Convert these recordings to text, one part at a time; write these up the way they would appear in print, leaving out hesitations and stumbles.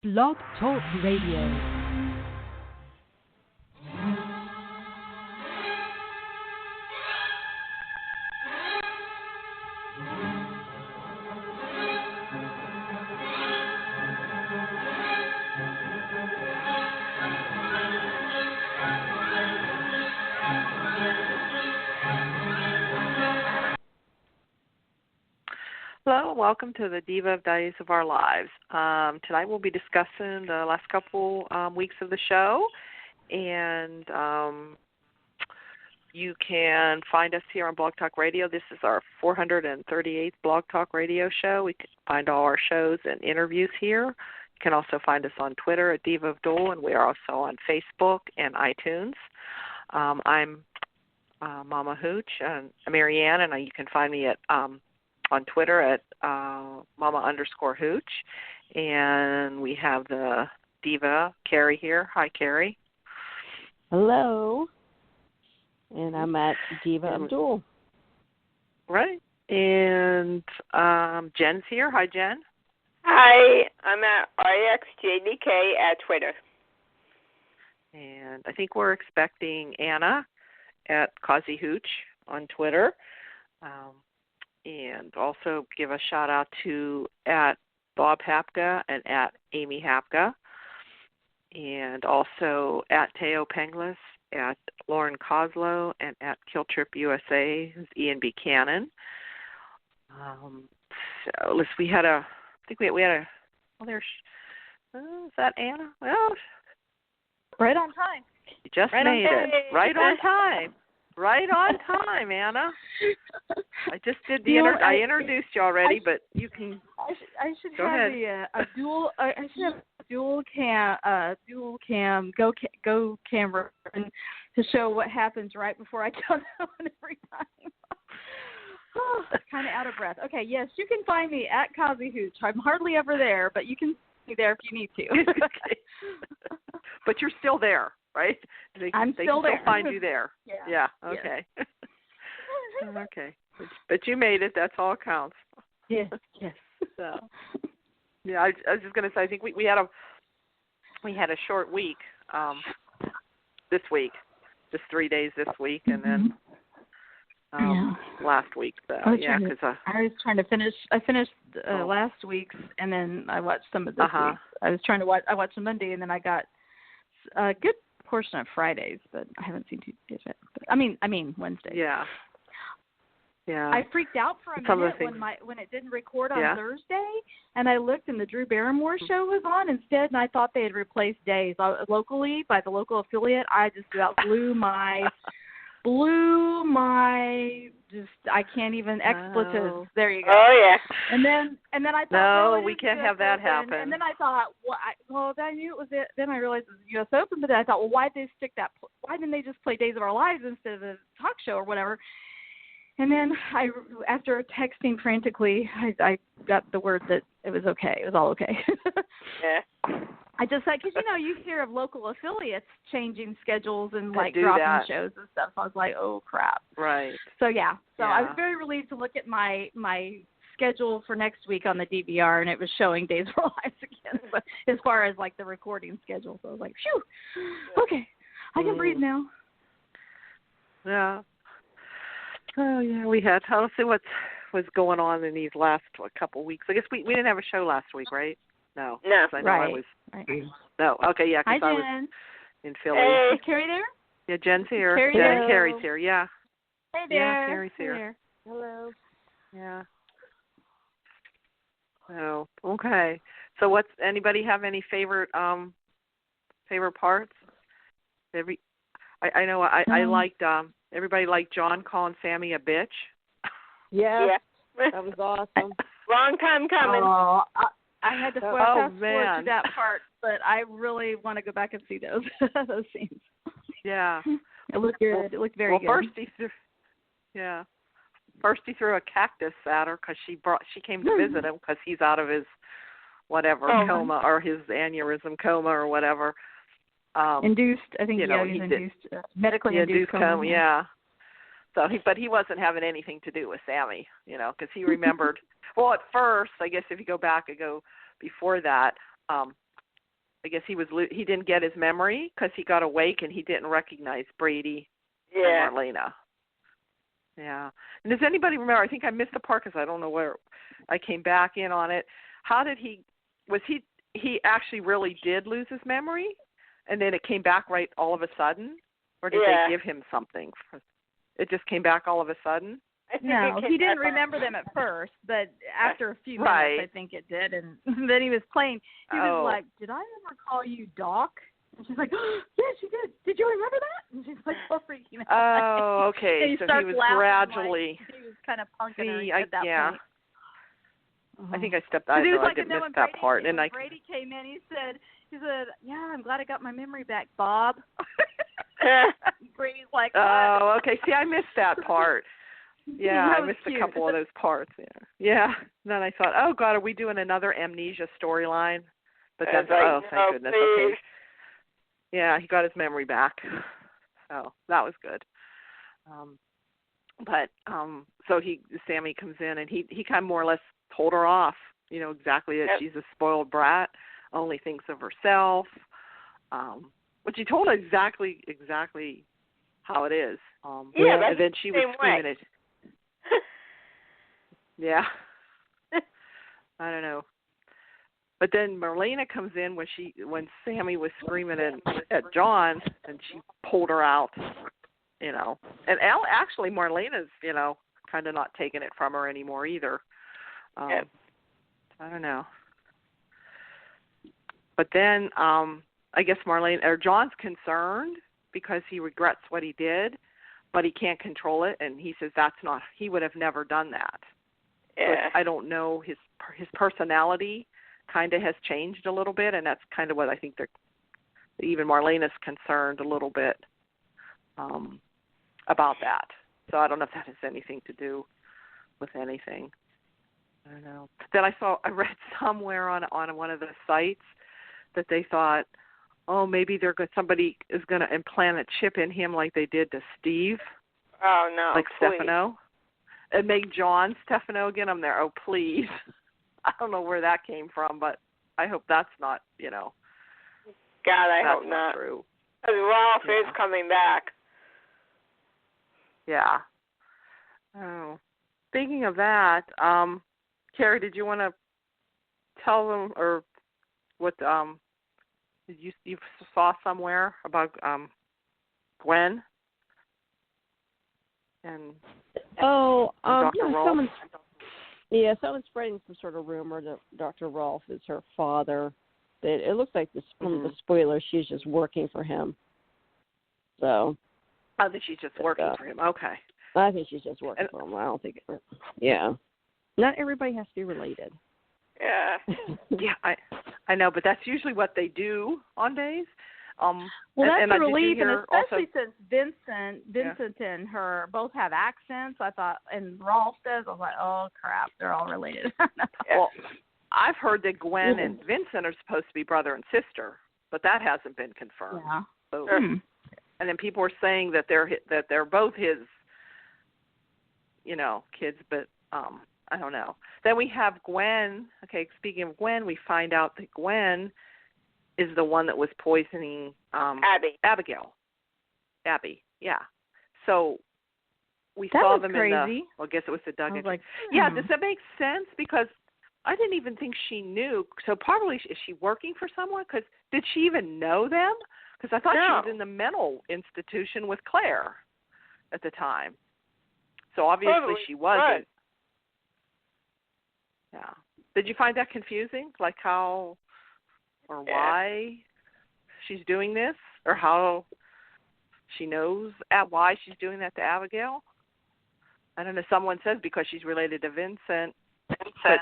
Blog Talk Radio. Hello, welcome to the Diva of Days of Our Lives. Tonight we'll be discussing the last couple weeks of the show, and you can find us here on Blogtalk Radio. This is our 438th Blogtalk Radio show. We can find all our shows and interviews here. You can also find us on Twitter at Diva of DOOL, and we are also on Facebook and iTunes. I'm Mama Hooch, and Marianne, and you can find me at on Twitter at Mama_Hooch. And we have the Diva, Carrie, here. Hi, Carrie. Hello. And I'm at Diva of DOOL. Right. And Jen's here. Hi, Jen. Hi, I'm at RXJDK at Twitter. And I think we're expecting Anna at Kazi Hooch on Twitter. And also give a shout out to at Bob Hapka and at Amy Hapka, and also at Teo Penglis, at Lauren Coslow, and at Killtrip USA, who's Ian Buchanan. So let's. We had a. I think we had a. Well, there's. Is that Anna? Well, Right on time. You just Right made on it. Right on time. Right on time, Anna. I just did the I introduced you already, but you can. I should go have ahead. a dual. I should have a dual cam go camera to show what happens right before I count down every time. Kind of out of breath. Okay, yes, you can find me at Kazi Hooch. I'm hardly ever there, but you can see me there if you need to. But you're still there, right? I'm they still can there. Still find you there. Yeah. Okay. Yes. Okay. But you made it. That's all counts. Yes. So, yeah, I was just going to say. I think we had a short week this week, just 3 days this week, and then last week. So I was trying to finish. I finished last week's, and then I watched some of this week's. I was trying to watch. I watched Monday, and then I got a good portion of Fridays, but I haven't seen Tuesdays yet. But, I mean Wednesday. Yeah. I freaked out for a minute when it didn't record on Thursday, and I looked and the Drew Barrymore show was on instead, and I thought they had replaced days locally by the local affiliate. I just about blew my I can't even expletives. Oh. There you go. Oh yeah. And then I thought no, we can't have that happen. And then I thought, I knew it was it. Then I realized it was the U.S. Open, but then I thought, well, why didn't they just play Days of Our Lives instead of the talk show or whatever? And then after texting frantically, I got the word that it was okay. It was all okay. Yeah. I just like, because you hear of local affiliates changing schedules and like do dropping that. shows and stuff. So I was like, oh crap. Right. So I was very relieved to look at my schedule for next week on the DVR, and it was showing Days of Our Lives again. But as far as like the recording schedule, so I was like, phew, okay, I can breathe now. Yeah. Oh yeah, we had. Let's see what was going on in these last couple weeks. I guess we didn't have a show last week, right? No. No. I know right. I was. Right. No. Okay. Yeah. Hi, Because I Jen. was in Philly. Hey. Is Carrie there? Yeah, Jen's here. Carrie, Jen hello. and Carrie's here. Yeah. Hey there. Yeah, Carrie's Hey here. there. Hello. Yeah. Oh, okay. So, anybody have any favorite parts? I know I liked everybody liked John calling Sami a bitch. Yeah. That was awesome. Long time coming. Oh, I had to fast forward man. to that part, but I really want to go back and see those those scenes. Yeah. It looked good. It looked very good. First he threw a cactus at her because she came to visit him because he's out of his coma or his aneurysm coma or whatever. Induced, I think. He's induced, medically induced coma. Yeah. So he wasn't having anything to do with Sami, because he remembered. Well, at first, I guess if you go back before that, I guess he didn't get his memory because he got awake and he didn't recognize Brady and Marlena. Yeah. And does anybody remember? I think I missed the part because I don't know where I came back in on it. How did he actually really did lose his memory and then it came back right all of a sudden? Or did they give him something? It just came back all of a sudden? No, he didn't remember them at first, but after a few minutes, I think it did. And then he was playing. He was like, "Did I ever call you Doc?" And she's like, "Oh, "Yes, you did. Did you remember that?" And she's like, "Oh, freaking out." Oh, okay. So he was gradually. Like, he was kind of punking her at that point. I think I stepped out. I didn't miss that part. And Brady came in. He said, "Yeah, I'm glad I got my memory back, Bob." Brady's like, "What?" Oh, okay. See, I missed that part. Yeah, I missed a couple of those parts. Yeah. And then I thought, oh God, are we doing another amnesia storyline? But then, thank goodness. Please. Okay. Yeah, he got his memory back, so that was good. So Sami comes in and he kind of more or less told her off. You know exactly that she's a spoiled brat, only thinks of herself. Which he told her exactly how it is. And then she was screaming it. Yeah. I don't know. But then Marlena comes in when Sami was screaming at John, and she pulled her out, you know. And actually Marlena's, you know, kind of not taking it from her anymore either. I don't know. But then I guess John's concerned because he regrets what he did, but he can't control it, and he says he would have never done that. Yeah. But I don't know, his personality kind of has changed a little bit, and that's kind of what I think even Marlena's concerned a little bit about that. So I don't know if that has anything to do with anything. I don't know. Then I read somewhere on one of the sites that they thought, oh, maybe somebody is going to implant a chip in him like they did to Steve. Oh, no, like please. Stefano. And make John Stefano again. I'm there, oh, please. I don't know where that came from, but I hope that's not, you know. God, I hope not true. Because Ralph is coming back. Yeah. Oh. Speaking of that, Carrie, did you want to tell them or what you saw somewhere about Gwen and Dr. Rolf? Someone's spreading some sort of rumor that Dr. Rolf is her father. It looks like from the spoilers, she's just working for him. So. I think she's just working for him. Okay. I think she's just working for him. I don't think. Yeah. Not everybody has to be related. Yeah. Yeah, I know, but that's usually what they do on days. Well, that's a relief, and especially since Vincent Yeah. and her both have accents. I thought, and Rolf does. I was like, oh crap, they're all related. Well, I've heard that Gwen and Vincent are supposed to be brother and sister, but that hasn't been confirmed. Yeah. So, and then people are saying that they're both his, you know, kids, but I don't know. Then we have Gwen. Okay, speaking of Gwen, we find out that Gwen is the one that was poisoning Abigail. Abby, yeah. So we saw them crazy. in the, well, I guess it was the Duggan. Like, yeah, does that make sense? Because I didn't even think she knew. So probably, is she working for someone? Because did she even know them? Because I thought she was in the mental institution with Claire at the time. So obviously she wasn't. Right. Yeah. Did you find that confusing? Like how or why she's doing this? Or how she knows why she's doing that to Abigail? I don't know. Someone says because she's related to Vincent. But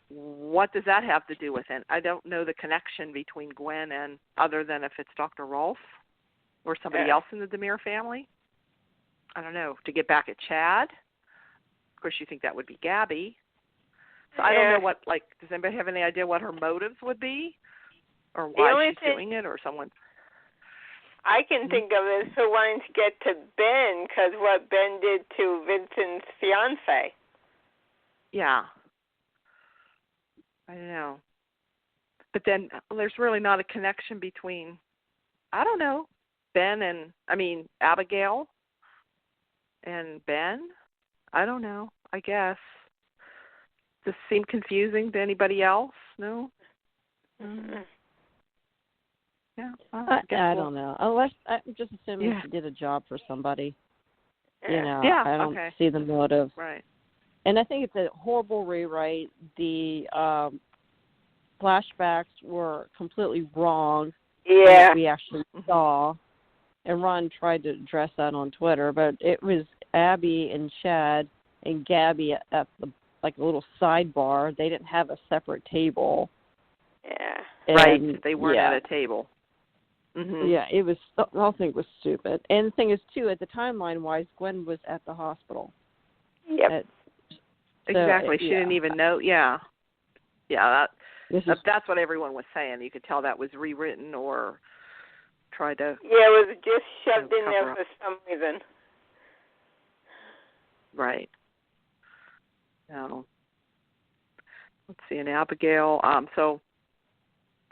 what does that have to do with it? I don't know the connection between Gwen and other than if it's Dr. Rolf or somebody else in the DiMera family. I don't know. To get back at Chad. Of course, you think that would be Gabby. So I don't know what, like, does anybody have any idea what her motives would be? Or why she's doing it, or someone? I can think of is her wanting to get to Ben, because what Ben did to Vincent's fiance. Yeah. I don't know. But then there's really not a connection between, I don't know, Abigail and Ben. I don't know, I guess. Does this seem confusing to anybody else? No? Mm-hmm. Yeah. I don't know. Unless I'm just assuming she did a job for somebody. You know, I don't see the motive. Right. And I think it's a horrible rewrite. The flashbacks were completely wrong. Yeah. What we actually saw. And Ron tried to address that on Twitter, but it was Abby and Chad and Gabby at the a little sidebar. They didn't have a separate table. Yeah. And, right. They weren't at a table. Mm-hmm. Yeah, it was. The whole thing was stupid. And the thing is, too, at the timeline-wise, Gwen was at the hospital. Yep. Exactly. She didn't even know. Yeah. Yeah. That's what everyone was saying. You could tell that was rewritten or tried to. Yeah, it was just shoved in there for some reason. Right. No. Let's see. And Abigail. So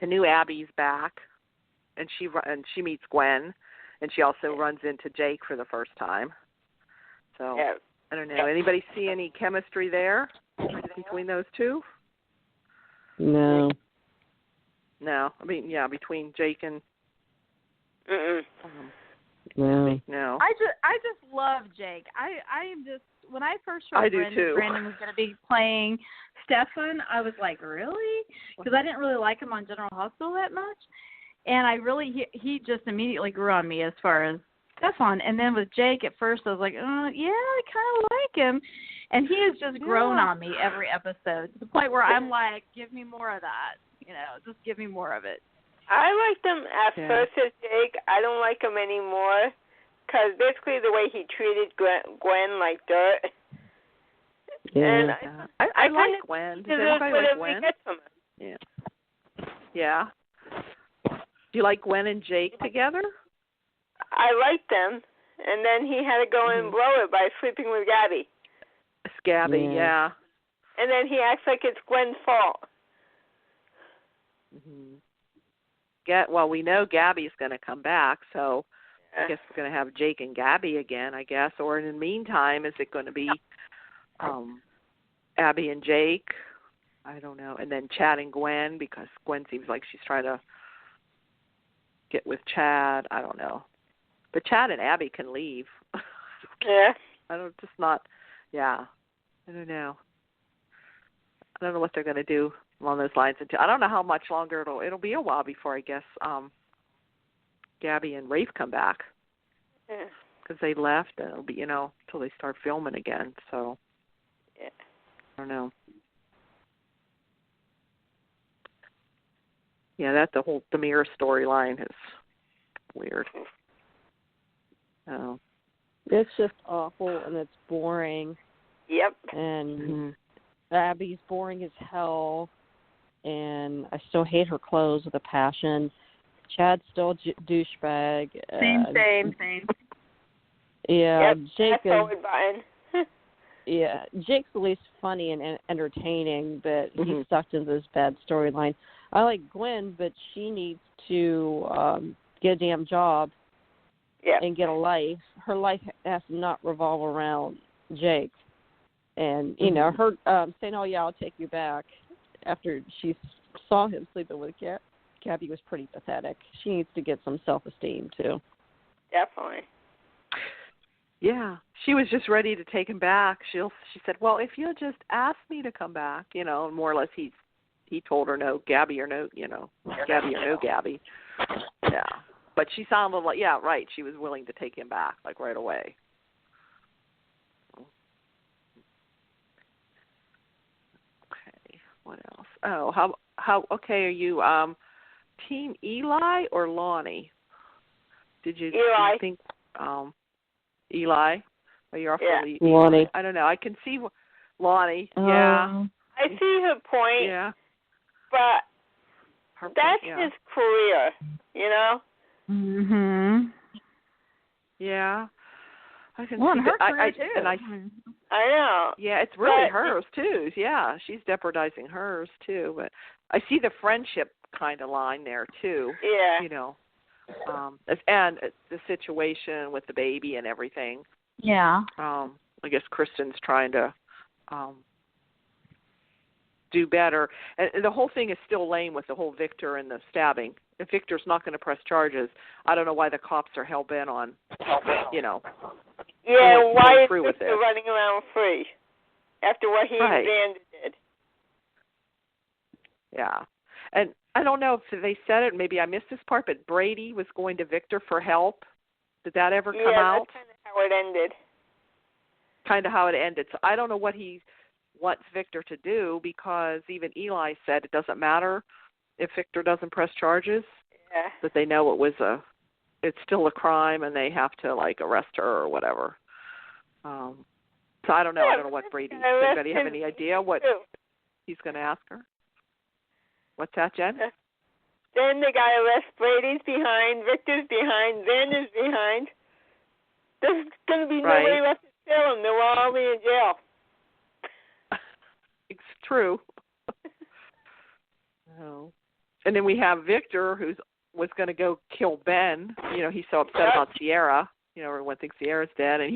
the new Abby's back, and she meets Gwen, and she also runs into Jake for the first time. So I don't know. Anybody see any chemistry there between those two? No. No. I mean, between Jake and. No. I just love Jake. I am just, when I first heard Brandon was going to be playing Stefan, I was like, really? Because I didn't really like him on General Hospital that much, and he just immediately grew on me as far as Stefan. And then with Jake, at first I was like, I kind of like him, and he has just grown on me every episode to the point where I'm like, give me more of that, just give me more of it. I liked him at first as Jake. I don't like him anymore because basically the way he treated Gwen like dirt. Yeah. And I like Gwen. Does everybody like Gwen? Yeah. Yeah. Do you like Gwen and Jake together? I liked them, and then he had to go and blow it by sleeping with Gabby. Yeah. And then he acts like it's Gwen's fault. Mm-hmm. Well, we know Gabby's going to come back, so I guess we're going to have Jake and Gabby again, I guess. Or in the meantime, is it going to be Abby and Jake? I don't know. And then Chad and Gwen, because Gwen seems like she's trying to get with Chad. I don't know. But Chad and Abby can leave. Yeah. I don't know. I don't know what they're going to do along those lines. I don't know how much longer it'll be a while before I guess Gabby and Rafe come back. Yeah. Because they left, and it'll be till they start filming again. So I don't know. Yeah, that's the whole DiMera storyline is weird. Oh. It's just awful, and it's boring. Yep. And Abby's boring as hell. And I still hate her clothes with a passion. Chad's still douchebag. Same. Yeah, yep, Jake is. Jake's at least funny and entertaining, but he's sucked into this bad storyline. I like Gwen, but she needs to get a damn job and get a life. Her life has to not revolve around Jake. And, her saying, oh, yeah, I'll take you back, after she saw him sleeping with Gabby was pretty pathetic. She needs to get some self-esteem, too. Definitely. Yeah. She was just ready to take him back. She said, well, if you'll just ask me to come back, and more or less he told her no, Gabby or no, Gabby or no Gabby. Yeah. But she sounded like, right, she was willing to take him back, like right away. What else? Oh, how? Okay, are you Team Eli or Lani? Did you think Eli? Or you're fully Lani. I don't know. I can see Lani. Yeah. I see her point. Yeah. But that's his career, Mhm. Yeah. I can see her career too. And I know. Yeah, it's really hers too. Yeah, she's jeopardizing hers too. But I see the friendship kind of line there too. Yeah. You know, and the situation with the baby and everything. Yeah. I guess Kristen's trying to do better. And the whole thing is still lame with the whole Victor and the stabbing. If Victor's not going to press charges, I don't know why the cops are hell-bent on, you know. Yeah, why is through with Victor this. running around free after what he and Xander did? Yeah. And I don't know if they said it, maybe I missed this part, but Brady was going to Victor for help. Did that ever come out? Yeah, that's kind of how it ended. Kind of how it ended. So I don't know what he wants Victor to do, because even Eli said it doesn't matter if Victor doesn't press charges. Yeah. That they know it's still a crime and they have to like arrest her or whatever. So I don't know. I don't know what Brady. Does anybody have any idea what he's going to ask her? What's that, Jen? Then the guy arrests Brady's behind, Victor's behind, Xander's behind. There's going to be nobody left to Salem. They'll all be in jail. It's true. Oh. And then we have Victor, who was going to go kill Ben. You know, he's so upset about Ciera. You know, everyone thinks Ciera's dead, and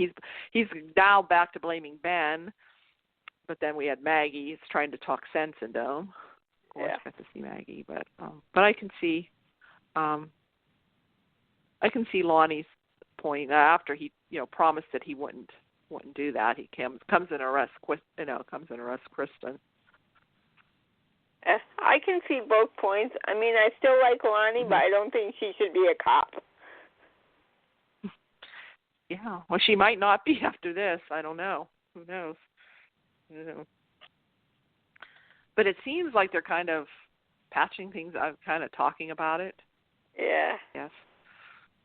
he's now back to blaming Ben. But then we had Maggie. He's trying to talk sense into him. Of course, I got to see Maggie, but I can see, Lani's point after he, you know, promised that he wouldn't do that. He comes and arrests Kristen. I can see both points. I mean, I still like Lani, but I don't think she should be a cop. Yeah, well, she might not be after this. I don't know. Who knows? You know. But it seems like they're kind of patching things up, kind of talking about it. Yeah. Yes.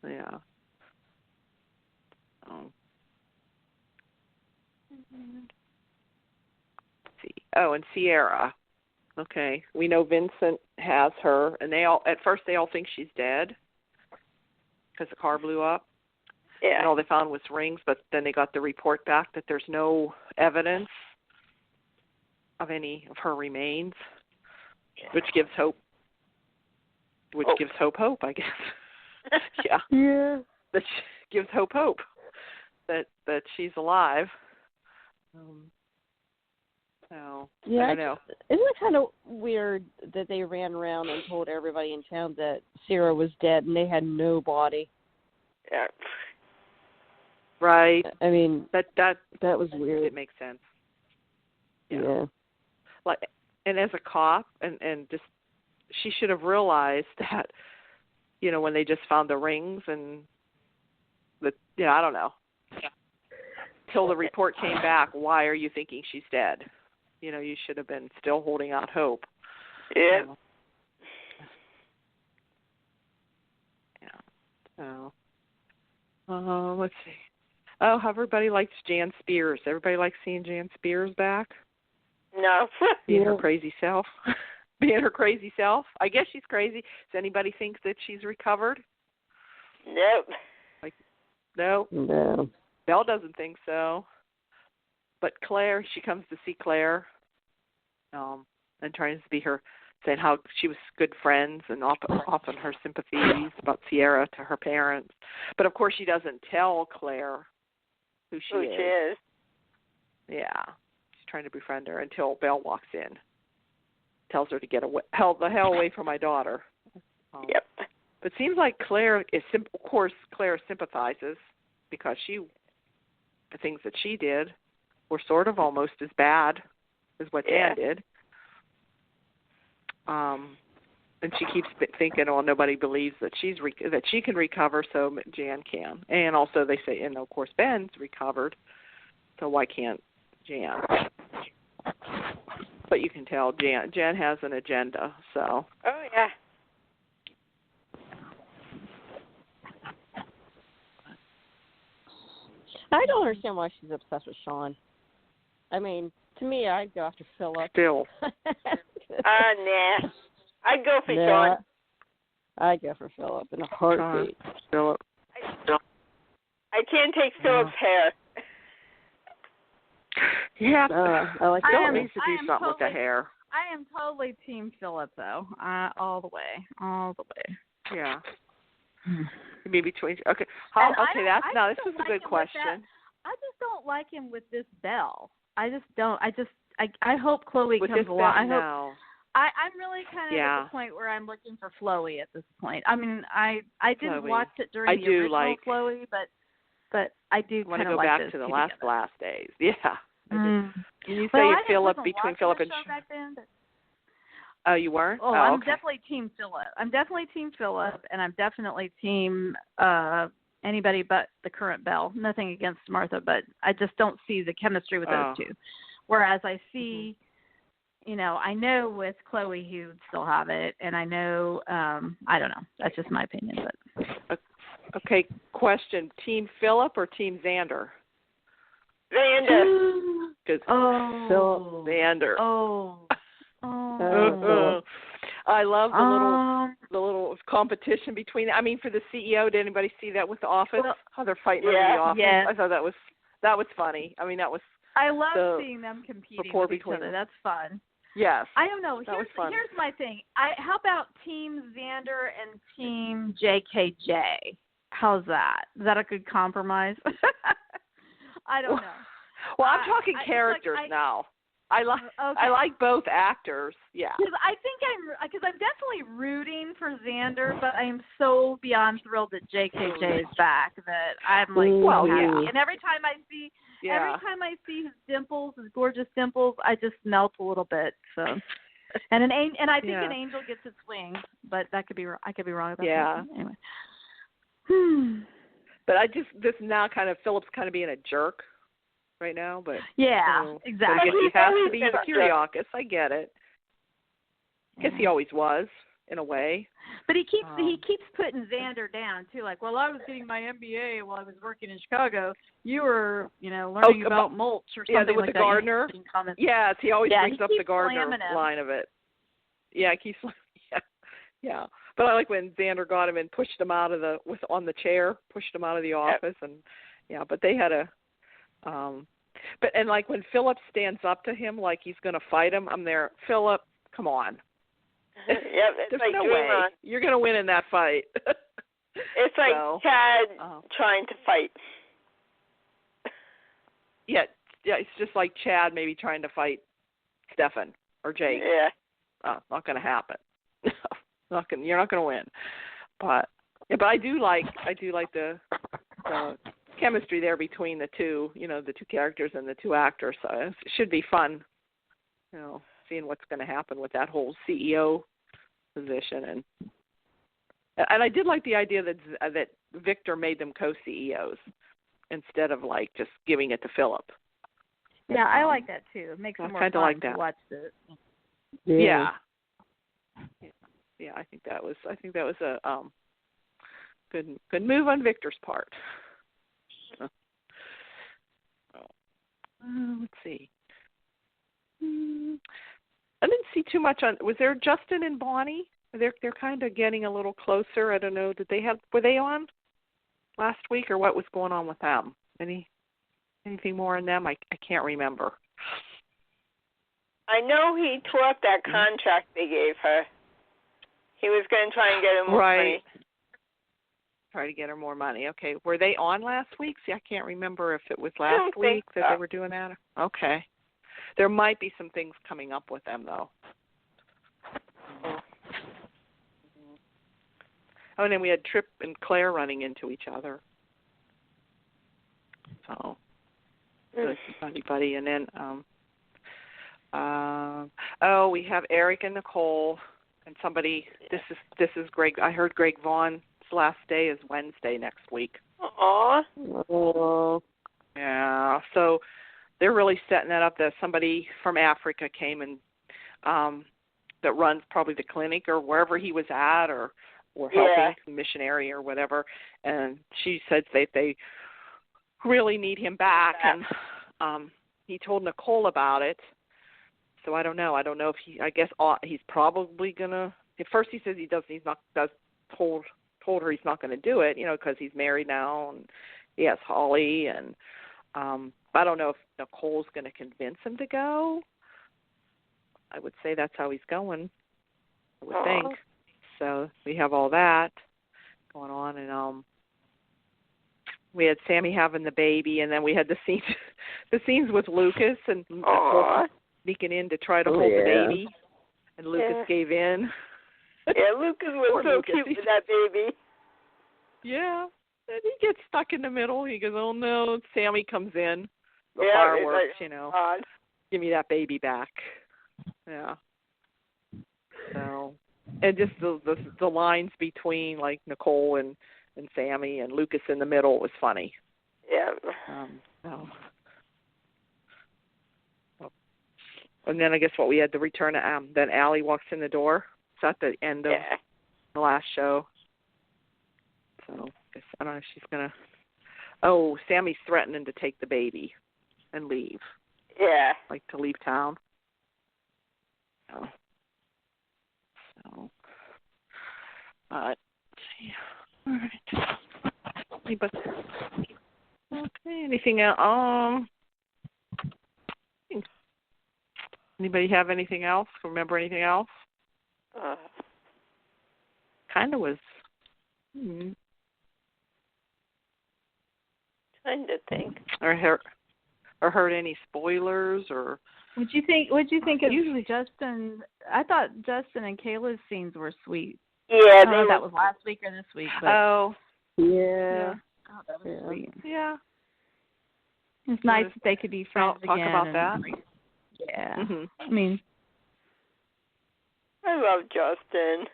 Yeah. Let's see. Oh, and Ciera. Okay, we know Vincent has her, and at first they all think she's dead because the car blew up. Yeah. And all they found was rings, but then they got the report back that there's no evidence of any of her remains, which gives hope. Gives hope, I guess. Yeah. Yeah. That gives hope that she's alive. So, yeah, I don't know. Isn't it kind of weird that they ran around and told everybody in town that Ciera was dead and they had no body? Yeah. Right. I mean, that was weird. It makes sense. Yeah. Like, and as a cop, and just she should have realized that, you know, when they just found the rings and the, you know, I don't know. Till the report came back, why are you thinking she's dead? You know, you should have been still holding out hope. Yeah. So, let's see. Oh, everybody likes Jan Spears. Everybody likes seeing Jan Spears back? No. Being her crazy self. Being her crazy self. I guess she's crazy. Does anybody think that she's recovered? Nope. No? No. Belle doesn't think so. But Claire, she comes to see Claire and tries to be her, saying how she was good friends and often her sympathies about Ciera to her parents. But, of course, she doesn't tell Claire who she is. Yeah. She's trying to befriend her until Belle walks in. Tells her to get the hell away from my daughter. Yep. But it seems like Claire of course, Claire sympathizes because the things that she did were sort of almost as bad as what Jan did. And she keeps thinking, oh, nobody believes that that she can recover, so Jan can. And also they say, and of course Ben's recovered, so why can't Jan? But you can tell Jan has an agenda, so. Oh, yeah. I don't understand why she's obsessed with Sean. I mean, to me, I'd go after Philip. Still. Nah. I'd go for Sean. I'd go for Philip in a heartbeat. Philip. I can't take Philip's hair. Yeah. I like Philip needs to do something with the hair. am totally Team Philip though. All the way. Yeah. Maybe between. Okay. This is a good question. I just don't like him with this Belle. I just don't. I hope Chloe comes along. I'm really kind of at the point where I'm looking for Chloe at this point. I mean, I didn't watch it during the original Chloe, but I do kind of like go back this to the together. last days. Yeah. Can you say between Philip and? Back then, but... Oh, you weren't? I'm okay. definitely Team Philip. I'm definitely Team Philip, and I'm definitely Team anybody but the current Belle. Nothing against Martha, but I just don't see the chemistry with those two. Whereas I see, I know with Chloe he would still have it, and I know, I don't know. That's just my opinion. But okay, question: Team Philip or Team Xander? Xander. Philip Xander. I love the little competition between. I mean, for the CEO, did anybody see that with the Office? How they're fighting over the Office? Yes. I thought that was funny. I mean, that was. I love seeing them competing with each other. That's fun. Yes. I don't know. That was fun. Here's my thing. How about Team Xander and Team JKJ? How's that? Is that a good compromise? I don't know. Well, I'm talking characters now. I like both actors. Yeah. Because I'm definitely rooting for Xander, but I am so beyond thrilled that JKJ is back that I'm like, happy. And every time I see his dimples, his gorgeous dimples, I just melt a little bit. So, and I think an angel gets its wings, but I could be wrong about that. Yeah. Anyway. But this now kind of Philip's kind of being a jerk right now, but exactly. He has to be the Curious. I get it. I guess he always was in a way. But he keeps putting Xander down too. Like, well, I was getting my MBA while I was working in Chicago. You were, learning about mulch or something with like the gardener. Yes, he always brings up the gardener line of it. Yeah, he keeps. Yeah. But I like when Xander got him and pushed him out of on the chair, pushed him out of the office, and but they had a. And like when Philip stands up to him like he's going to fight him, I'm there. Philip, come on. It's There's like no way you're going to win in that fight. It's like Chad trying to fight. Yeah, it's just like Chad maybe trying to fight Stefan or Jake. Yeah. Not going to happen. You're not going to win. But I do like the chemistry there between the two, the two characters and the two actors. So it should be fun, seeing what's going to happen with that whole CEO position. And I did like the idea that Victor made them co-CEOs instead of like just giving it to Philip. Yeah, I like that too. It makes it more fun to watch it. Yeah. I think that was a good move on Victor's part. Let's see. I didn't see too much on. Was there Justin and Bonnie? They're kind of getting a little closer. I don't know. Were they on last week, or what was going on with them? Anything more on them? I can't remember. I know he tore up that contract they gave her. He was going to try and get her more money. Try to get her more money. Okay. Were they on last week? See, I can't remember if it was last week that they were doing that. Okay. There might be some things coming up with them, though. Oh, and then we had Tripp and Claire running into each other. So, buddy. And then, we have Eric and Nicole, and somebody. This is Greg. I heard Greg Vaughn's last day is Wednesday next week. Aww. Yeah. So they're really setting that up. That somebody from Africa came and that runs probably the clinic or wherever he was at, or helping missionary or whatever. And she said that they really need him back, and he told Nicole about it. So I don't know. I don't know if he's probably gonna. At first he says told her he's not going to do it, because he's married now and he has Holly, and I don't know if Nicole's going to convince him to go. I would say that's how he's going, I would think. So we have all that going on, and we had Sami having the baby, and then we had the scenes with Lucas and sneaking in to try to hold the baby, and Lucas gave in. Yeah, Lucas was so cute with that baby. Yeah, and he gets stuck in the middle. He goes, "Oh no!" Sami comes in, the fireworks, give me that baby back. Yeah. So, and just the lines between like Nicole and Sami and Lucas in the middle was funny. Yeah. And then I guess we had the return of then Allie walks in the door. It's at the end of the last show. So I don't know if she's gonna. Oh, Sami's threatening to take the baby and leave. Yeah. Like to leave town. So. But all right. But okay. Anything else? Anybody have anything else? Remember anything else? Kind of was. Trying to think. Or heard any spoilers or? What'd you think of Justin? I thought Justin and Kayla's scenes were sweet. Yeah, that was last week or this week. But yeah. Oh, that was sweet. Yeah. It's nice that they could be friends talk again. Talk about that. Yeah. Mm-hmm. I mean, I love Justin.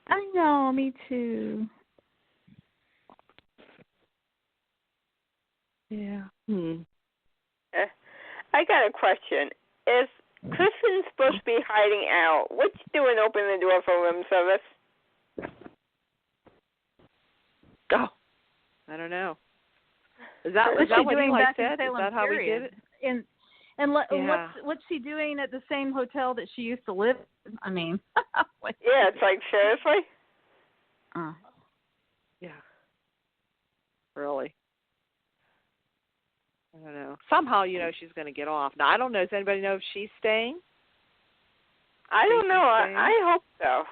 I know, me too. Yeah. I got a question. Is Kristen supposed to be hiding out? What's she doing opening the door for room service? Oh, I don't know. Is that what Eli said? Is that how we did it? What's she doing at the same hotel that she used to live in? I mean, yeah, it's like, seriously? Yeah. Really? I don't know. Somehow, she's going to get off. Now, I don't know. Does anybody know if she's staying? I don't know. I hope so.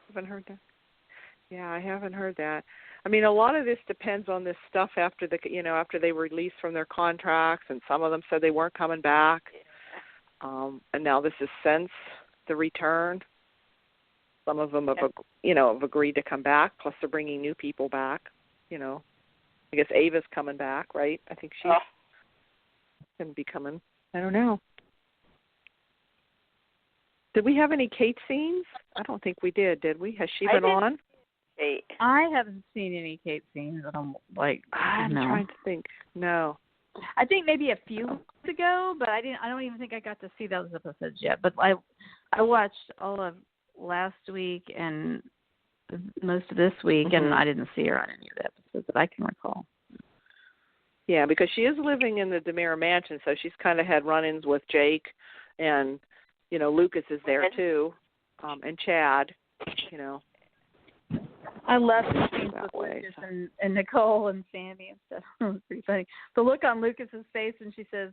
Haven't heard that. Yeah, I haven't heard that. I mean, a lot of this depends on this stuff after after they were released from their contracts, and some of them said they weren't coming back. And now this is since the return. Some of them have agreed to come back. Plus, they're bringing new people back. I guess Ava's coming back, right? I think she's going to be coming. I don't know. Did we have any Kate scenes? I don't think we did we? Has she been on? I haven't seen any Kate scenes, and I'm trying to think. No. I think maybe a few weeks ago, but I don't even think I got to see those episodes yet. But I watched all of last week and most of this week, and I didn't see her on any of the episodes that I can recall. Yeah, because she is living in the DiMera mansion, so she's kind of had run-ins with Jake, and Lucas is there too, and Chad. I love the scenes with Lucas and Nicole and Sami and stuff. It was pretty funny. The look on Lucas's face when she says,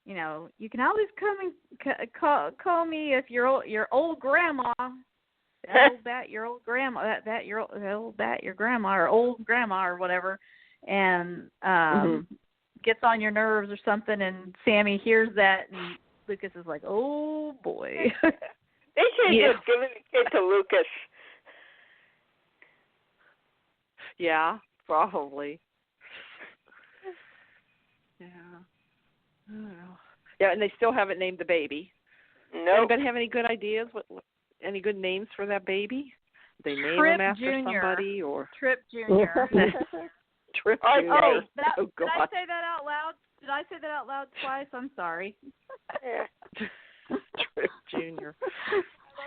you can always come and call me if your old grandma. Your old grandma, your grandma or old grandma or whatever, and gets on your nerves or something. And Sami hears that, and Lucas is like, "Oh boy." They should have just given the kid to Lucas. Yeah, probably. Yeah. I don't know. Yeah, and they still haven't named the baby. No. Anybody have any good ideas? Any good names for that baby? Did they name him after somebody or Trip Jr. Trip Jr. Oh, God. Did I say that out loud? Did I say that out loud twice? I'm sorry. Yeah. Trip Jr.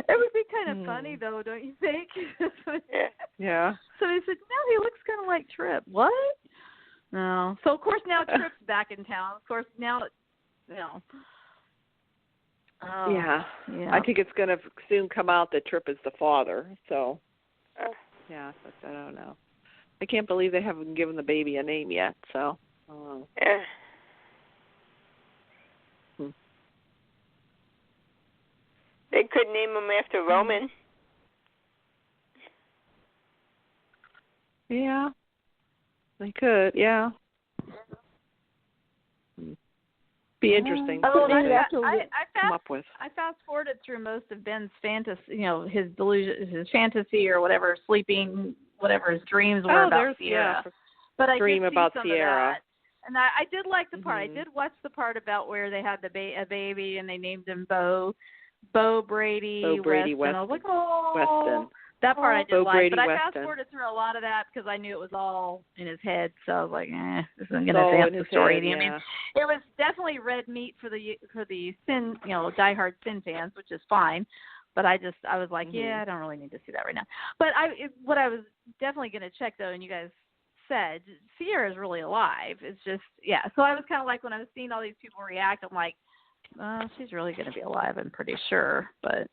It would be kind of funny, though, don't you think? Yeah. So he said, no, he looks kind of like Trip. What? No. So, of course, now Trip's back in town. Of course, now, Yeah. I think it's going to soon come out that Trip is the father. So, yeah, but I don't know. I can't believe they haven't given the baby a name yet. So, yeah. could name him after Roman. Yeah, they could. Yeah, be interesting. Oh, what they come up with. I fast forwarded through most of Ben's fantasy, his delusion, his fantasy or whatever, sleeping, whatever his dreams were about Ciera. Yeah, but I dream did see about some Ciera. of that. And I did like the part. I did watch the part about where they had a baby and they named him Brady Weston. I was like, oh, Weston. That part I did like. Brady but I Weston. fast forwarded through a lot of that because I knew it was all in his head. So I was like, this isn't going to advance the story. Head, yeah. I mean, it was definitely red meat for the Sin, diehard Sin fans, which is fine. But I was like, I don't really need to see that right now. But what I was definitely going to check though, and you guys said, Ciera is really alive. It's just, So I was kind of like, when I was seeing all these people react, I'm like, she's really going to be alive, I'm pretty sure. But,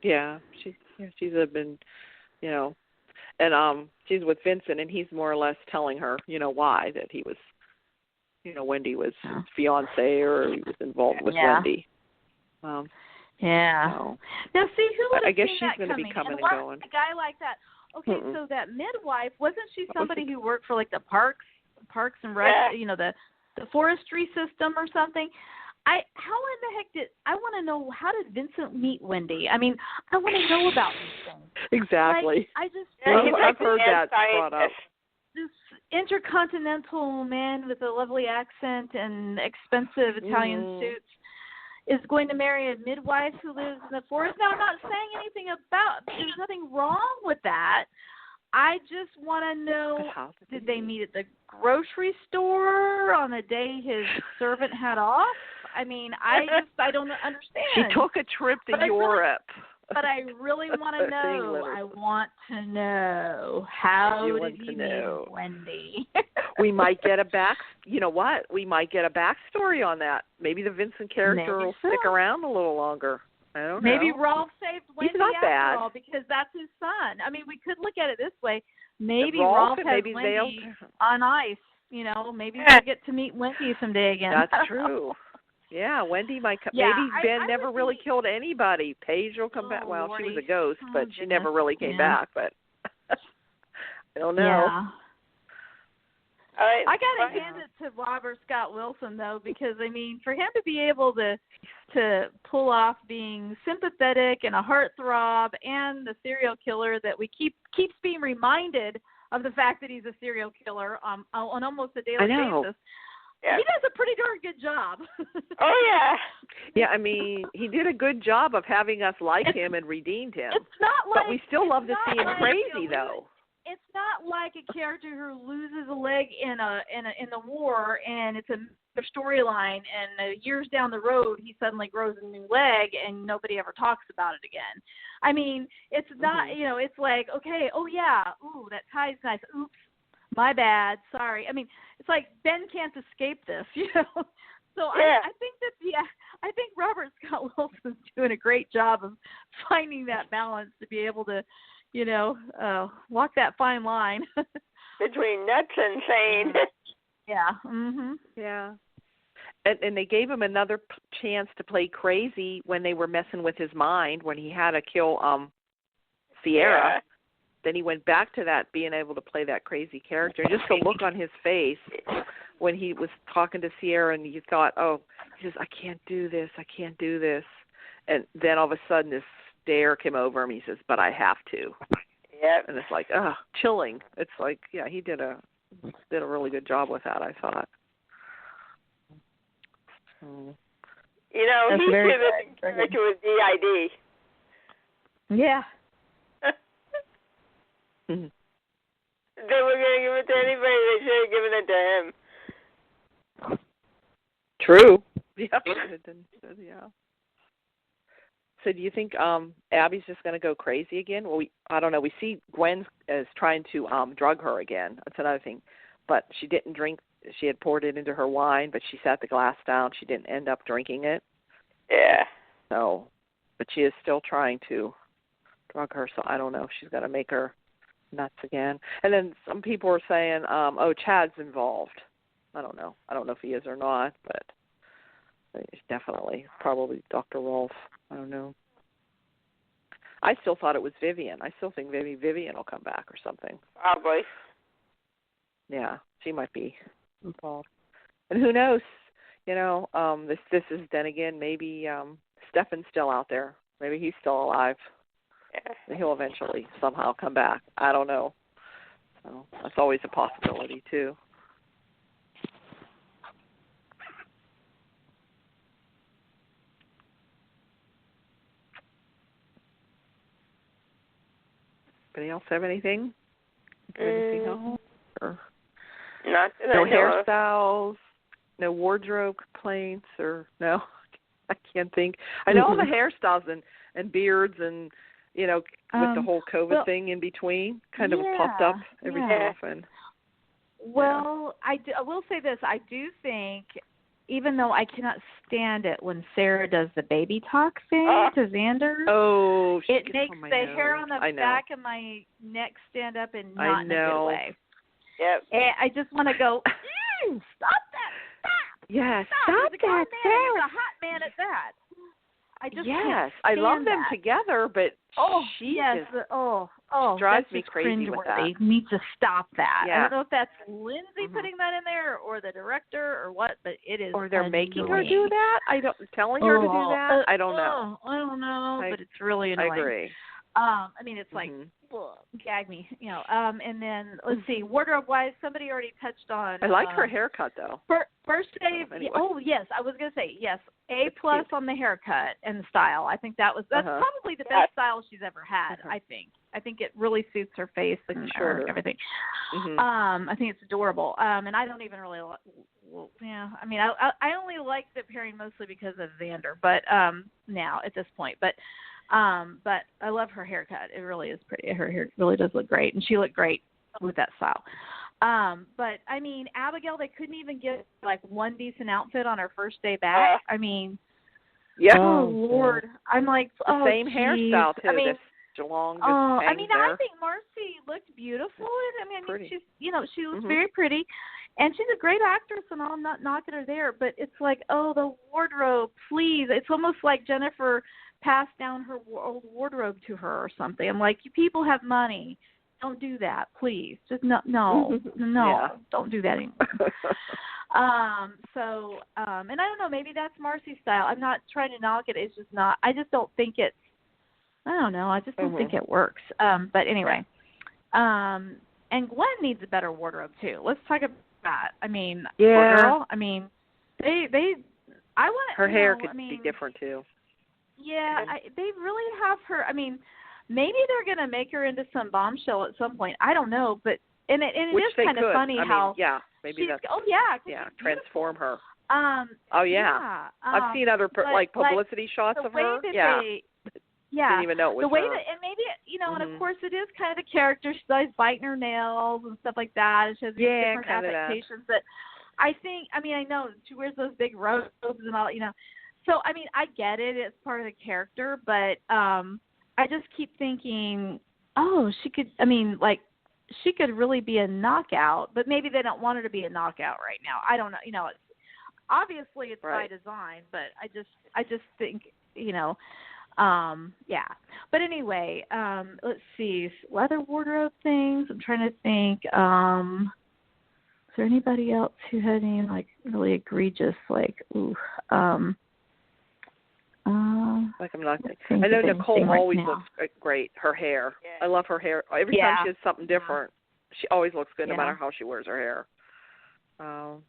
Yeah, she's been, and she's with Vincent, and he's more or less telling her, why, that he was, Wendy was his fiance or he was involved with Wendy. So. Now, see, who would have I guess seen she's that going to be coming and going. A guy like that. Okay, so that midwife, wasn't she somebody who worked for like the parks and rec, the forestry system or something? How in the heck I want to know, how did Vincent meet Wendy? I mean, I want to know about these things. Exactly. Like, I've heard that brought up. This intercontinental man with a lovely accent and expensive Italian suits is going to marry a midwife who lives in the forest. Now, I'm not saying anything there's nothing wrong with that. I just want to know, did they meet at the grocery store on the day his servant had off? I mean, I don't understand. She took a trip to Europe. But I really want to know. I want to know, how did he meet Wendy? We might get we might get a backstory on that. Maybe the Vincent character will stick around a little longer. I don't know. Maybe Rolf saved Wendy after all because that's his son. I mean, we could look at it this way. Maybe Rolf has Wendy on ice. Maybe we'll get to meet Wendy someday again. That's true. Yeah, Wendy might come. Maybe Ben never really killed anybody. Paige will come back. Well, she was a ghost, but she never really came back. But I don't know. Yeah. I got to hand it to Robert Scott Wilson, though, because, I mean, for him to be able to pull off being sympathetic and a heartthrob and the serial killer that we keeps being reminded of the fact that he's a serial killer on almost a daily basis. Yeah. He does a pretty darn good job. Oh, yeah. Yeah, I mean, he did a good job of having us like him and redeemed him. It's not like, but we still love to see him crazy, though. It's not like a character who loses a leg in the war, and it's a storyline, and years down the road he suddenly grows a new leg, and nobody ever talks about it again. I mean, it's not, it's like, okay, oh yeah, ooh, that tie's nice. Oops, my bad, sorry. I mean, it's like Ben can't escape this, So yeah. I think Robert Scott Wilson's doing a great job of finding that balance to be able to, walk that fine line between nuts and sane. Yeah. Mhm. Yeah. And they gave him another chance to play crazy when they were messing with his mind when he had to kill Ciera. Yeah. Then he went back to that, being able to play that crazy character. And just the look on his face when he was talking to Ciera, and you thought, oh, he says, I can't do this. And then all of a sudden this stare came over him. He says, but I have to. Yep. And it's like, chilling. It's like, yeah, he did a really good job with that, I thought. He should have been character with DID. Yeah. They were going to give it to anybody. They should have given it to him. True. Yeah. So do you think Abby's just going to go crazy again? Well, I don't know. We see Gwen is trying to drug her again. That's another thing. But she didn't drink. She had poured it into her wine, but she set the glass down. She didn't end up drinking it. Yeah. So, but she is still trying to drug her. So I don't know if she's going to make her nuts again. And then some people are saying, Chad's involved. I don't know. I don't know if he is or not, but Definitely. Probably Dr. Rolf. I don't know. I still thought it was Vivian. I still think maybe Vivian will come back or something. Probably. Yeah, she might be involved. And who knows? You know, this is then again, maybe Stefan's still out there. Maybe he's still alive. Yeah. He'll eventually somehow come back. I don't know. So that's always a possibility too. Anybody else have anything? Anything else? Or not no hairstyles, no wardrobe complaints, or no? I can't think. I know all the hairstyles and beards and, you know, with the whole COVID thing in between, kind of popped up every so often. Well, I will say this. I do think, even though I cannot stand it when Sarah does the baby talk thing to Xander, it makes the hair on the back of my neck stand up and not in a good way. Yep. And I just want to go, stop that. Stop. Yes, stop that, Sarah. He's a hot man at that. I just can't I love stand them that. together, but she drives me crazy with that. You need to stop that. Yeah. I don't know if that's Lindsay putting that in there or the director or what, but it is. Or they're annoying. making her do that. Telling her to do that. I don't know. I don't know, but it's really annoying. I agree. I mean, it's like, gag me, you know. And then, let's see, wardrobe-wise, somebody already touched on. I like her haircut, though. First day, yes, I was going to say, yes, A+ on the haircut and the style. I think that's probably the best style she's ever had, I think. I think it really suits her face and everything. I think it's adorable. And I don't even really, I mean, I only like the pairing mostly because of Xander, but now at this point. But I love her haircut. It really is pretty. Her hair really does look great, and she looked great with that style. But I mean, Abigail, they couldn't even get like one decent outfit on her first day back. I mean, oh Lord, I'm like, same hairstyle too. I mean, long. I mean, I think Marcy looked beautiful. I mean, she's, you know, she looks very pretty, and she's a great actress, and I'm not knocking her there. But it's like, the wardrobe, please. It's almost like Jennifer passed down her old wardrobe to her or something. I'm like, you people have money. Don't do that, please. Just no, don't do that anymore. And I don't know, maybe that's Marcy's style. I'm not trying to knock it. It's just not. I just don't think it's. I don't know. I just don't think it works. But anyway, and Gwen needs a better wardrobe too. Let's talk about that. I mean, poor girl. I mean, I want her hair could be different too. Yeah, they really have her. I mean, maybe they're going to make her into some bombshell at some point. I don't know, but it is kind of funny how. Maybe that's. beautiful. Transform her. I've seen other publicity shots of her. Didn't even know it was the way her. that, and maybe and of course it is kind of the character. She's always biting her nails and stuff like that. And she has different affectations. But I think, I know she wears those big robes and all, So, I get it. It's part of the character, but I just keep thinking, she could, she could really be a knockout, but maybe they don't want her to be a knockout right now. I don't know. It's obviously it's by design, but I just think, But anyway, let's see. Other wardrobe things. I'm trying to think. Is there anybody else who had any really egregious I'm not. I know Nicole always looks great. Her hair. I love her hair. Every time she has something different, she always looks good, no matter how she wears her hair. The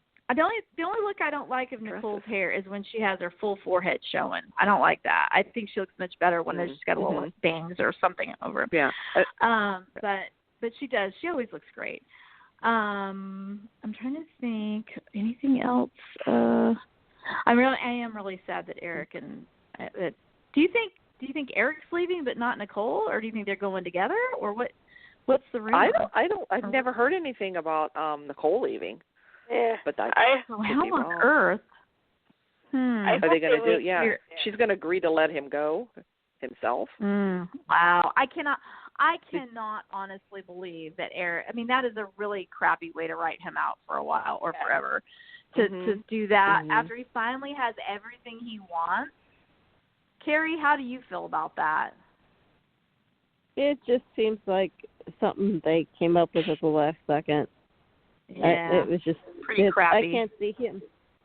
only look I don't like of Nicole's hair is when she has her full forehead showing. I don't like that. I think she looks much better when she's got a little bangs or something over it. Yeah. But she does. She always looks great. I'm trying to think anything else. I am really sad that Eric and do you think Eric's leaving but not Nicole, or do you think they're going together, or what's the rumor? I've never heard anything about Nicole leaving. Yeah, but how on earth? Are they going to do? Yeah, she's going to agree to let him go himself. Wow, I cannot honestly believe that Eric. That is a really crappy way to write him out for a while or forever. to do that after he finally has everything he wants. Carrie, how do you feel about that? It just seems like something they came up with at the last second. Yeah, it was just pretty crappy.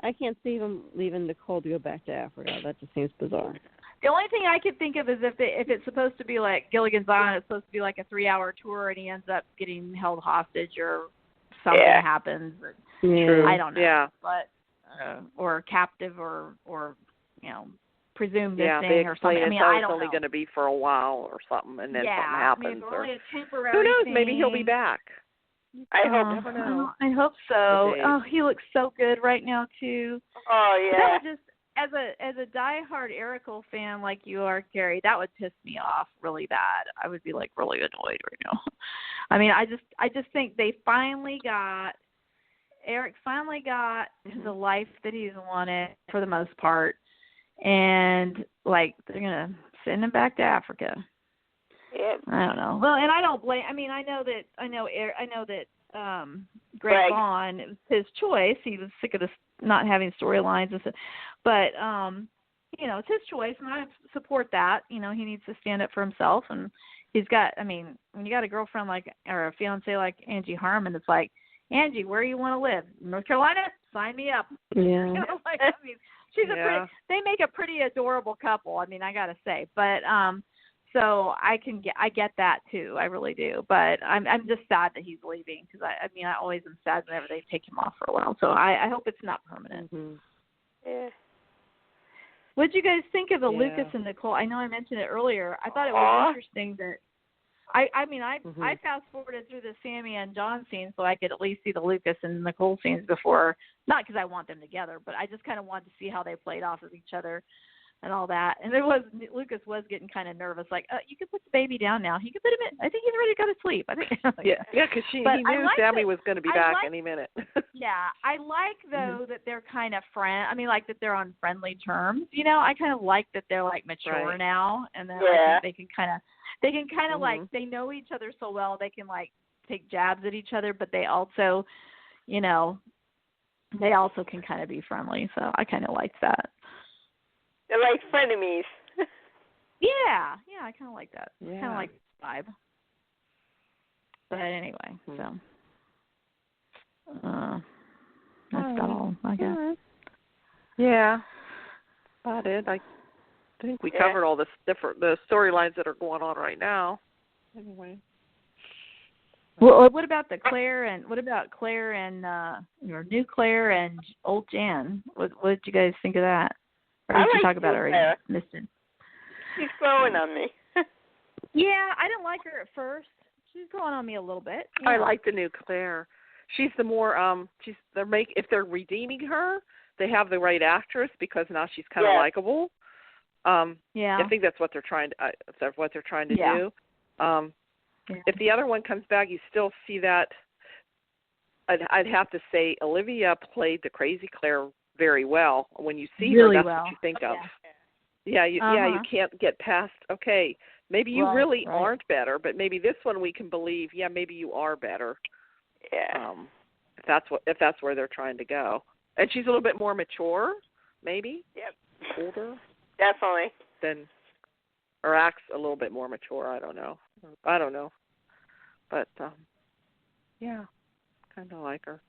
I can't see him leaving Nicole to go back to Africa. That just seems bizarre. The only thing I could think of is if it's supposed to be like Gilligan's Island, it's supposed to be like a 3-hour tour, and he ends up getting held hostage or something happens. Yeah. I don't know. Yeah. But or captive or presumed missing or something. I mean, I don't know. It's only going to be for a while or something, and then something happens. I mean, or only a temporary who knows? thing. Maybe he'll be back. I hope. Never know. I hope so. Oh, he looks so good right now too. Oh yeah. That would just as a diehard Erical fan like you are, Carrie, that would piss me off really bad. I would be like really annoyed right now. I mean, I just think Eric finally got the life that he's wanted for the most part, and like they're gonna send him back to Africa. Yep. I don't know. Well, and I don't blame. I mean, I know that Greg Vaughn, it was his choice. He was sick of this not having storylines and stuff. But it's his choice, and I support that. He needs to stand up for himself, and he's got. I mean, when you got a girlfriend or a fiance like Angie Harmon, it's like, Angie, where do you want to live? North Carolina? Sign me up. Yeah. She's they make a pretty adorable couple. I mean, I gotta say, but so I get that too. I really do. But I'm just sad that he's leaving because I always am sad whenever they take him off for a while. So I hope it's not permanent. Mm-hmm. Yeah. What did you guys think of the Lucas and Nicole? I know I mentioned it earlier. I thought it was interesting that I fast forwarded through the Sami and John scenes so I could at least see the Lucas and Nicole scenes before, not because I want them together, but I just kind of wanted to see how they played off of each other and all that. And Lucas was getting kind of nervous, like, you can put the baby down now. He can put him in. I think he's ready to go to sleep. I think. Because he knew Sami was going to be back any minute. Yeah, I like though that they're kind of like that they're on friendly terms. I kind of like that they're like mature now, and then they can kind of like they know each other so well they can like take jabs at each other, but they also, they also can kind of be friendly. So I kind of like that. They're like frenemies. Yeah, I kind of like that. Yeah. Kind of like the vibe. But anyway, so that's about all, I guess. Yeah, about it. I think we covered all the storylines that are going on right now. Anyway. Well, what about Claire and new Claire and old Jan? What did you guys think of that? Or did you talk about it already? Missed it. She's growing on me. Yeah, I didn't like her at first. She's growing on me a little bit. I like the new Claire. She's the more if they're redeeming her, they have the right actress because now she's kind of likable. I think that's what they're trying to do. If the other one comes back, you still see that. I'd have to say Olivia played the crazy Claire very well. When you see her, that's what you think of. Yeah, you can't get past. Okay, maybe you really aren't better, but maybe this one we can believe. Yeah, maybe you are better. Yeah. If that's where they're trying to go, and she's a little bit more mature, maybe. Yep. Older. Definitely. Or acts a little bit more mature. I don't know. But kind of like her.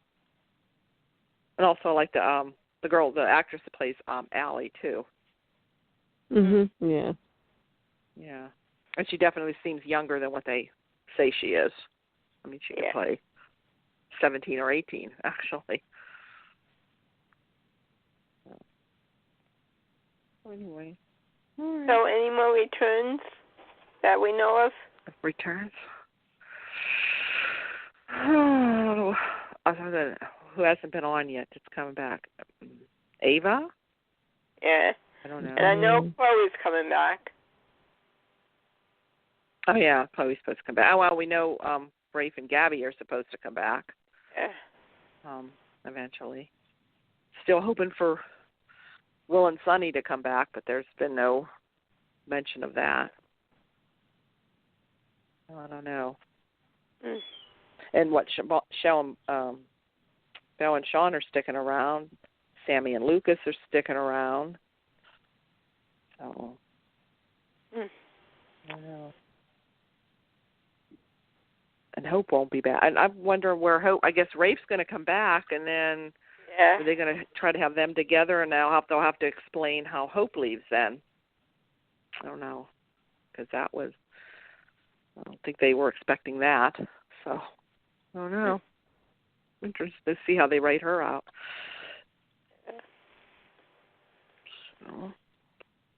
And also I like the girl, the actress that plays Allie too. Mhm. Yeah. Yeah. And she definitely seems younger than what they say she is. I mean, she could play 17 or 18 actually. Anyway. Right. So any more returns that we know of? Returns? Oh, other than who hasn't been on yet, it's coming back. Ava? Yeah. I don't know. And I know Chloe's coming back. Oh, yeah, Chloe's supposed to come back. Oh, well, we know Rafe and Gabby are supposed to come back. Yeah. Eventually. Still hoping for Will and Sonny to come back, but there's been no mention of that. I don't know. And what Belle and Sean are sticking around. Sami and Lucas are sticking around. So, I don't know. And Hope won't be back. And I'm wondering where Hope, I guess Rafe's going to come back, and then are they going to try to have them together, and now they'll have to explain how Hope leaves then? I don't know, because I don't think they were expecting that. So, I don't know. Interested to see how they write her out. So.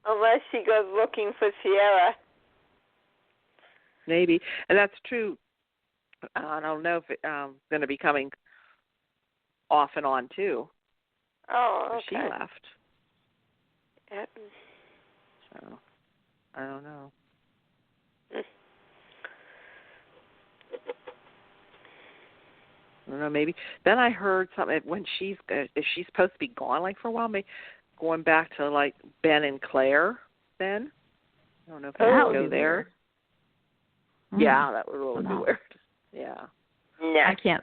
Unless she goes looking for Ciera. Maybe. And that's true. I don't know if it's going to be coming off and on, too. Oh, okay. She left. Yep. So, I don't know. I don't know, maybe. Then I heard something, when is she supposed to be gone, like, for a while? Maybe going back to, like, Ben and Claire then? I don't know if they would go there. Yeah, that would really be weird. Yeah. No. I can't.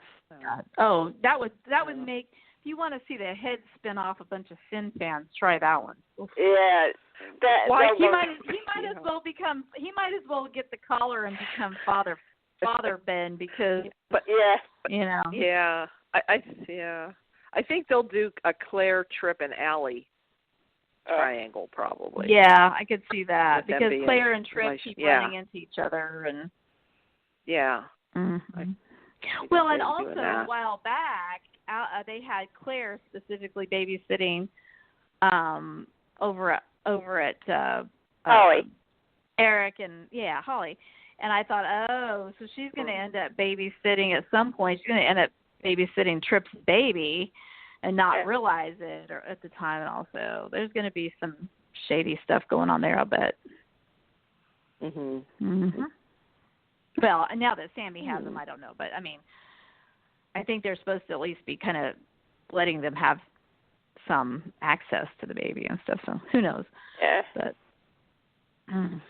Oh, that would make. If you want to see the head spin off a bunch of Finn fans, try that one. Yeah. He might as well become. He might as well get the collar and become Father Ben, because. But you know. Yeah. I think they'll do a Claire, Trip, and Allie triangle probably. Yeah, I could see that, With because Claire and Trip keep running into each other, and. Yeah. Mm-hmm. Well, and also a while back, they had Claire specifically babysitting over at Holly. Eric and Holly. And I thought, oh, so she's going to end up babysitting at some point. She's going to end up babysitting Trip's baby and not realize it at the time. And also, there's going to be some shady stuff going on there, I'll bet. Mhm. Mhm. Well, now that Sami has them, I don't know. But, I mean, I think they're supposed to at least be kind of letting them have some access to the baby and stuff. So who knows? Yeah. But I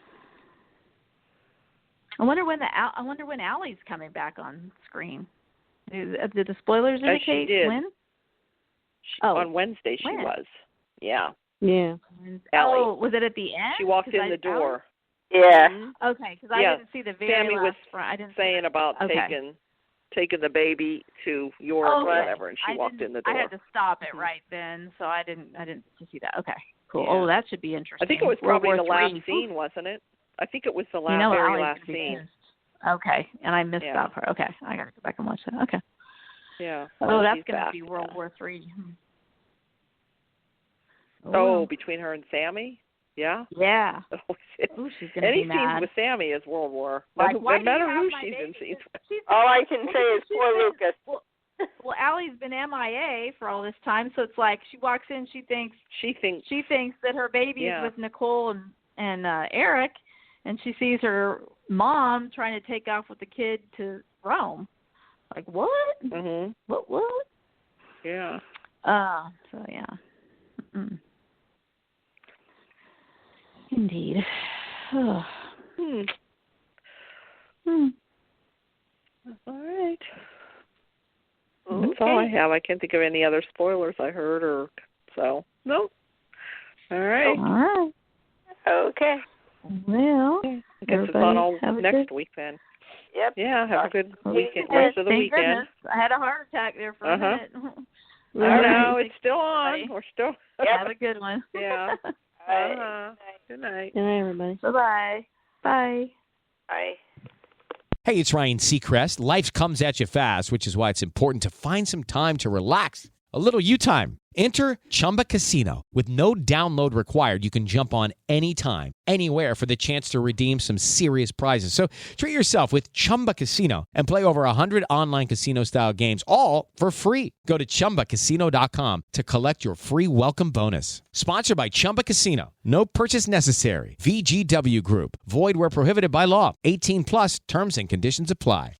wonder when Allie's coming back on screen. Did the spoilers indicate when? On Wednesday she was. Yeah. Yeah. Allie. Oh, was it at the end? She walked in the door. Yeah. Okay, because I didn't see the very Sami last front. I didn't saying about taking the baby to Europe or whatever, and she walked in the door. I had to stop it right then, so I didn't see that. Okay, cool. Yeah. Oh, that should be interesting. I think it was probably the last scene, wasn't it? I think it was the very last scene. Okay, and I missed that part. Okay, I got to go back and watch that. Okay. Yeah. Oh, that's going to be World War III. Oh, between her and Sami? Yeah? Yeah. Oh, she's going to be mad. Any scenes with Sami is World War. Like, no matter who she's in scenes with. All I can say is poor Lucas. Well, Allie's been MIA for all this time, so it's like she walks in, she thinks that her baby is with Nicole and Eric, and she sees her mom trying to take off with the kid to Rome. Like, what? Mhm. What? Yeah. So yeah. Mm-mm. Indeed. All right. That's all I have. I can't think of any other spoilers I heard or so. Nope. All right. All right. Okay. Well, I guess it's on all next week then. Yep. Yeah, have a good weekend. Rest of the weekend. Goodness. I had a heart attack there for a minute. I know, it's still on. We're still. Have a good one. Yeah. Good night. Good night, everybody. Bye-bye. Bye. Bye. Hey, it's Ryan Seacrest. Life comes at you fast, which is why it's important to find some time to relax. A little you time. Enter Chumba Casino. With no download required, you can jump on anytime, anywhere for the chance to redeem some serious prizes. So treat yourself with Chumba Casino and play over 100 online casino-style games, all for free. Go to ChumbaCasino.com to collect your free welcome bonus. Sponsored by Chumba Casino. No purchase necessary. VGW Group. Void where prohibited by law. 18 plus terms and conditions apply.